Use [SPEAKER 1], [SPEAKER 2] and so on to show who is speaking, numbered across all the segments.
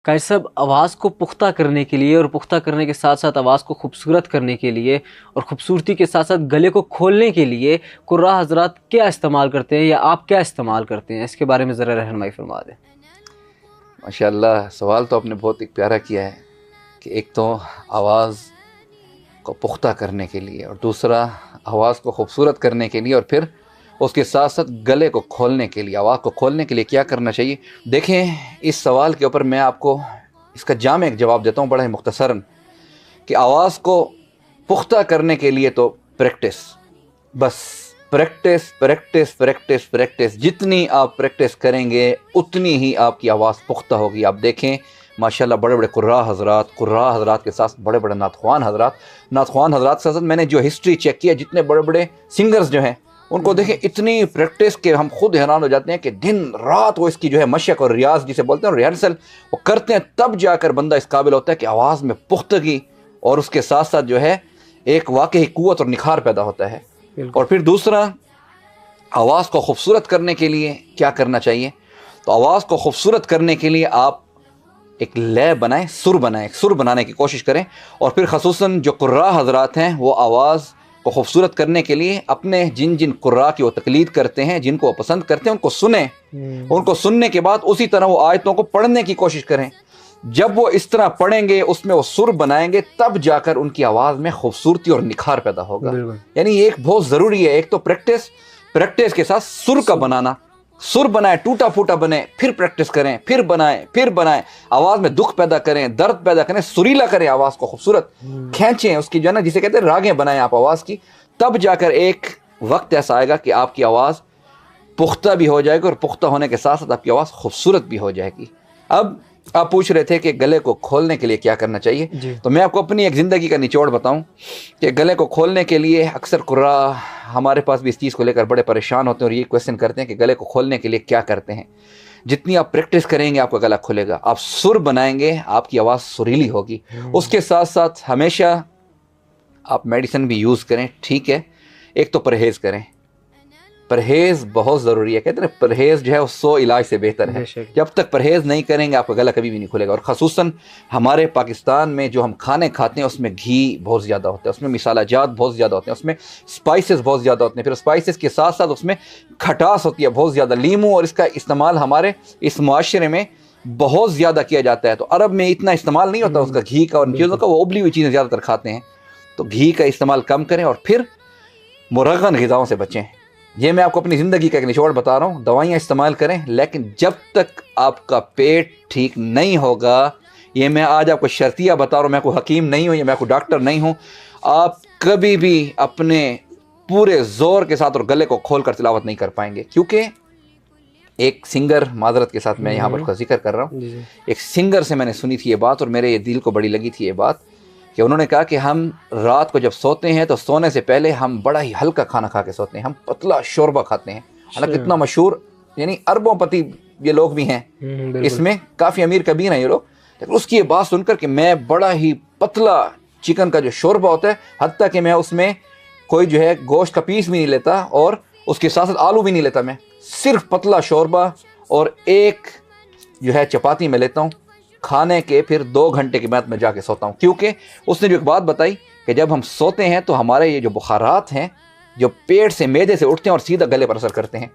[SPEAKER 1] قائد صاحب، آواز کو پختہ کرنے کے لیے اور پختہ کرنے کے ساتھ ساتھ آواز کو خوبصورت کرنے کے لیے اور خوبصورتی کے ساتھ ساتھ گلے کو کھولنے کے لیے قراء حضرات کیا استعمال کرتے ہیں یا آپ کیا استعمال کرتے ہیں؟ اس کے بارے میں ذرا رہنمائی فرما دیں۔
[SPEAKER 2] ماشاءاللہ، سوال تو آپ نے بہت ایک پیارا کیا ہے کہ ایک تو آواز کو پختہ کرنے کے لیے اور دوسرا آواز کو خوبصورت کرنے کے لیے اور پھر اس کے ساتھ ساتھ گلے کو کھولنے کے لیے، آواز کو کھولنے کے لیے کیا کرنا چاہیے۔ دیکھیں، اس سوال کے اوپر میں آپ کو اس کا جامع ایک جواب دیتا ہوں بڑا ہی مختصراً، کہ آواز کو پختہ کرنے کے لیے تو پریکٹس، بس پریکٹس پریکٹس پریکٹس پریکٹس، جتنی آپ پریکٹس کریں گے اتنی ہی آپ کی آواز پختہ ہوگی۔ آپ دیکھیں ماشاءاللہ بڑے بڑے قراء حضرات کے ساتھ بڑے بڑے نعت خوان حضرات کے ساتھ میں نے جو ہسٹری چیک کیا، جتنے بڑے بڑے سنگرز جو ہیں ان کو دیکھیں اتنی پریکٹس کہ ہم خود حیران ہو جاتے ہیں کہ دن رات وہ اس کی جو ہے مشق اور ریاض جسے بولتے ہیں ریہرسل وہ کرتے ہیں، تب جا کر بندہ اس قابل ہوتا ہے کہ آواز میں پختگی اور اس کے ساتھ ساتھ جو ہے ایک واقعی قوت اور نکھار پیدا ہوتا ہے۔ اور پھر دوسرا، آواز کو خوبصورت کرنے کے لیے کیا کرنا چاہیے؟ تو آواز کو خوبصورت کرنے کے لیے آپ ایک لے بنائیں، سر بنانے کی کوشش کریں، اور پھر خصوصاً جو قراء حضرات ہیں وہ آواز کو خوبصورت کرنے کے لیے اپنے جن قراء کی وہ تقلید کرتے ہیں، جن کو وہ پسند کرتے ہیں، ان کو سنیں، ان کو سننے کے بعد اسی طرح وہ آیتوں کو پڑھنے کی کوشش کریں۔ جب وہ اس طرح پڑھیں گے، اس میں وہ سر بنائیں گے، تب جا کر ان کی آواز میں خوبصورتی اور نکھار پیدا ہوگا۔ یعنی یہ ایک بہت ضروری ہے، ایک تو پریکٹس کے ساتھ سر کا بنانا، سر بنائیں، ٹوٹا پھوٹا بنے، پھر پریکٹس کریں، پھر بنائیں، آواز میں دکھ پیدا کریں، درد پیدا کریں، سریلا کریں، آواز کو خوبصورت کھینچیں، اس کی جو ہے نا جسے کہتے ہیں راگیں بنائیں آپ آواز کی، تب جا کر ایک وقت ایسا آئے گا کہ آپ کی آواز پختہ بھی ہو جائے گی اور پختہ ہونے کے ساتھ ساتھ آپ کی آواز خوبصورت بھی ہو جائے گی۔ اب آپ پوچھ رہے تھے کہ گلے کو کھولنے کے لیے کیا کرنا چاہیے، تو میں آپ کو اپنی ایک زندگی کا نچوڑ بتاؤں کہ گلے کو کھولنے کے لیے اکثر قراء ہمارے پاس بھی اس چیز کو لے کر بڑے پریشان ہوتے ہیں اور یہ کویسچن کرتے ہیں کہ گلے کو کھولنے کے لیے کیا کرتے ہیں۔ جتنی آپ پریکٹس کریں گے آپ کا گلا کھلے گا، آپ سر بنائیں گے، آپ کی آواز سریلی ہوگی۔ اس کے ساتھ ساتھ ہمیشہ آپ میڈیسن بھی یوز کریں، ٹھیک ہے، ایک تو پرہیز کریں، پرہیز بہت ضروری ہے، کہتے ہیں پرہیز جو ہے وہ 100 علاج سے بہتر ہے۔ جب تک پرہیز نہیں کریں گے آپ کا گلا کبھی بھی نہیں کھلے گا۔ اور خصوصاً ہمارے پاکستان میں جو ہم کھانے کھاتے ہیں اس میں گھی بہت زیادہ ہوتا ہے، اس میں مسالہ جات بہت زیادہ ہوتے ہیں، اس میں اسپائسز بہت زیادہ ہوتے ہیں، پھر اسپائسز کے ساتھ ساتھ اس میں کھٹاس ہوتی ہے بہت زیادہ، لیمو، اور اس کا استعمال ہمارے اس معاشرے میں بہت زیادہ کیا جاتا ہے۔ تو عرب میں اتنا استعمال نہیں ہوتا اس کا گھی کا اور ان چیزوں کا، وہ ابلی ہوئی چیزیں زیادہ تر کھاتے ہیں، تو گھی کا استعمال کم کریں اور پھر مرغن غذاؤں سے بچیں۔ یہ میں آپ کو اپنی زندگی کا ایک نچوڑ بتا رہا ہوں، دوائیاں استعمال کریں لیکن جب تک آپ کا پیٹ ٹھیک نہیں ہوگا، یہ میں آج آپ کو شرطیہ بتا رہا ہوں، میں کوئی حکیم نہیں ہوں یا میں کوئی ڈاکٹر نہیں ہوں، آپ کبھی بھی اپنے پورے زور کے ساتھ اور گلے کو کھول کر تلاوت نہیں کر پائیں گے۔ کیونکہ ایک سنگر، معذرت کے ساتھ میں یہاں پر ذکر کر رہا ہوں، ایک سنگر سے میں نے سنی تھی یہ بات اور میرے یہ دل کو بڑی لگی تھی یہ بات، کہ انہوں نے کہا کہ ہم رات کو جب سوتے ہیں تو سونے سے پہلے ہم بڑا ہی ہلکا کھانا کھا کے سوتے ہیں، ہم پتلا شوربہ کھاتے ہیں، حالانکہ اتنا مشہور، یعنی اربوں پتی یہ لوگ بھی ہیں اس میں، کافی امیر کبیر ہیں یہ لوگ، لیکن اس کی یہ بات سن کر کہ میں بڑا ہی پتلا چکن کا جو شوربہ ہوتا ہے، حتیٰ کہ میں اس میں کوئی جو ہے گوشت کا پیس بھی نہیں لیتا اور اس کے ساتھ ساتھ آلو بھی نہیں لیتا، میں صرف پتلا شوربہ اور ایک جو ہے چپاتی میں لیتا ہوں، کھانے کے پھر 2 گھنٹے کے بعد میں جا کے سوتا ہوں۔ کیونکہ اس نے جو ایک بات بتائی کہ جب ہم سوتے ہیں تو ہمارے یہ جو بخارات ہیں جو پیٹ سے معدے سے اٹھتے ہیں اور سیدھا گلے پر اثر کرتے ہیں۔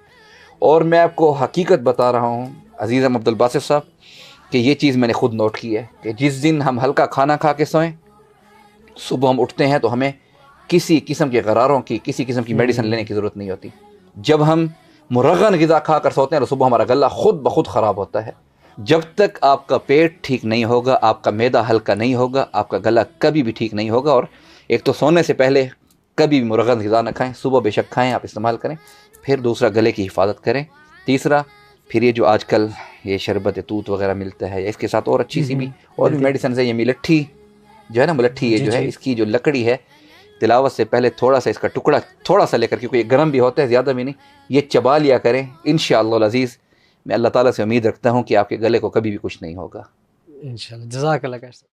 [SPEAKER 2] اور میں آپ کو حقیقت بتا رہا ہوں عزیزم عبد الباسط صاحب کہ یہ چیز میں نے خود نوٹ کی ہے کہ جس دن ہم ہلکا کھانا کھا کے سوئیں، صبح ہم اٹھتے ہیں تو ہمیں کسی قسم کے غراروں کی، کسی قسم کی میڈیسن لینے کی ضرورت نہیں ہوتی۔ جب ہم مرغن غذا کھا کر سوتے ہیں تو صبح ہمارا گلا خود بخود خراب ہوتا ہے۔ جب تک آپ کا پیٹ ٹھیک نہیں ہوگا، آپ کا معدہ ہلکا نہیں ہوگا، آپ کا گلا کبھی بھی ٹھیک نہیں ہوگا۔ اور ایک تو سونے سے پہلے کبھی بھی مرغن غذا نہ کھائیں، صبح بے شک کھائیں، آپ استعمال کریں، پھر دوسرا گلے کی حفاظت کریں، تیسرا پھر یہ جو آج کل یہ شربت توت وغیرہ ملتا ہے، اس کے ساتھ اور اچھی سی بھی اور بھی میڈیسنز ہے، یہ ملٹھی جو ہے نا، ملٹھی یہ جو ہے اس کی جو لکڑی ہے، تلاوت سے پہلے تھوڑا سا اس کا ٹکڑا تھوڑا سا لے کر، کیونکہ یہ گرم بھی ہوتا ہے زیادہ بھی نہیں، یہ چبا لیا کریں، انشاءاللہ العزیز میں اللہ تعالیٰ سے امید رکھتا ہوں کہ آپ کے گلے کو کبھی بھی کچھ نہیں ہوگا۔
[SPEAKER 1] انشاءاللہ، جزاک اللہ خیر۔